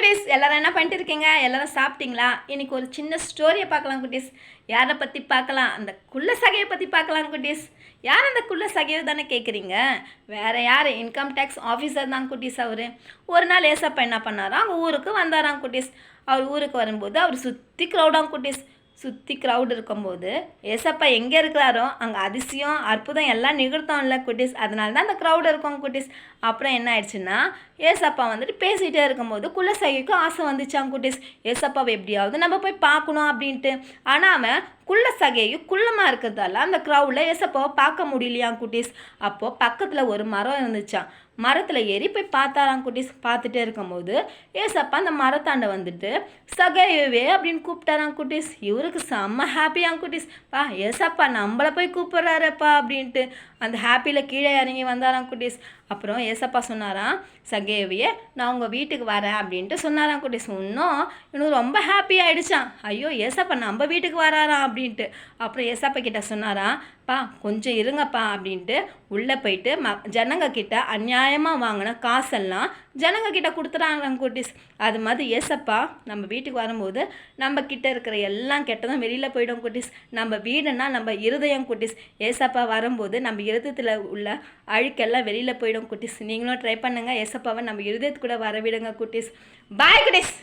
குட்டீஸ் எல்லாரும் என்ன பண்ணிட்டு இருக்கீங்க? எல்லாரும் சாப்பிட்டீங்களா? இன்னைக்கு ஒரு சின்ன ஸ்டோரியை பார்க்கலாம் குட்டீஸ். யாரை பற்றி பார்க்கலாம்? அந்த குள்ள சகையை பற்றி பார்க்கலாம் குட்டீஸ். யார் அந்த குள்ள சகையை தானே கேட்குறீங்க? வேறு யார்? இன்கம் டேக்ஸ் ஆஃபீஸர் தான் குட்டீஸ். அவர் ஒரு நாள் ஏசப்பா என்ன பண்ணாராம், அவங்க ஊருக்கு வந்தாராம் குட்டீஸ். அவர் ஊருக்கு வரும்போது அவர் சுற்றி க்ரௌடாம் குட்டீஸ். சுற்றி க்ரௌட் இருக்கும்போது ஏசப்பா எங்கே இருக்கிறாரோ அங்கே அதிசயம் அற்புதம் எல்லாம் நிகழ்த்தோம் இல்லை குட்டீஸ். அதனால தான் அந்த க்ரௌட் இருக்கும் குட்டீஸ். அப்புறம் என்ன ஆயிடுச்சுன்னா, ஏசப்பா வந்துட்டு பேசிகிட்டே இருக்கும்போது குள்ள சகைக்கும் ஆசை வந்துச்சான் குட்டீஸ். ஏசப்பாவை எப்படியாவது நம்ம போய் பார்க்கணும் அப்படின்ட்டு. ஆனால் அவன் குள்ள சகையும் குள்ளமாக இருக்கிறதால அந்த க்ரௌடில் ஏசப்பாவை பார்க்க முடியலையாம் குட்டீஸ். அப்போது பக்கத்தில் ஒரு மரம் இருந்துச்சான். மரத்தில் ஏறி போய் பார்த்தாராம் குட்டீஸ். பார்த்துட்டே இருக்கும்போது ஏசப்பா அந்த மரத்தாண்ட வந்துட்டு சகையவே அப்படின்னு கூப்பிட்டாராம் குட்டீஸ். இவருக்கு செம்ம ஹாப்பியாங்க குட்டீஸ். பா ஏசப்பா நம்மளை போய் கூப்பிட்றாருப்பா அப்படின்ட்டு அந்த ஹாப்பியில் கீழே இறங்கி வந்தாராம் குட்டீஸ். அப்புறம் ஏசப்பா சொன்னாராம், சகேவியே நான் உங்கள் வீட்டுக்கு வரேன் அப்படின்ட்டு சொன்னாராம் குட்டீஸ். இன்னும் ரொம்ப ஹாப்பி ஆகிடுச்சான். ஐயோ ஏசப்பா நம்ம வீட்டுக்கு வராராம் அப்படின்ட்டு. அப்புறம் ஏசப்பா கிட்ட சொன்னாராம், பா கொஞ்சம் இருங்கப்பா அப்படின்ட்டு உள்ளே போயிட்டு ஜனங்க கிட்ட அநியாயமாக வாங்கின காசெல்லாம் ஜனங்க கிட்ட கொடுத்துறாங்க குட்டீஸ். அது மாதிரி ஏசப்பா நம்ம வீட்டுக்கு வரும்போது நம்ம கிட்ட இருக்கிற எல்லாம் கெட்டதும் வெளியில் போயிடும் குட்டீஸ். நம்ம வீடுனா நம்ம இருதயம் குட்டீஸ். ஏசப்பா வரும்போது நம்ம இருதயத்தில் உள்ள அழுக்கெல்லாம் வெளியில் போயிடும் குட்டீஸ். நீங்களும் ட்ரை பண்ணுங்கள். ஏசப்பாவை நம்ம இருதயத்துக்கு கூட வரவிடுங்க குட்டீஸ். பாய் குட்டீஸ்.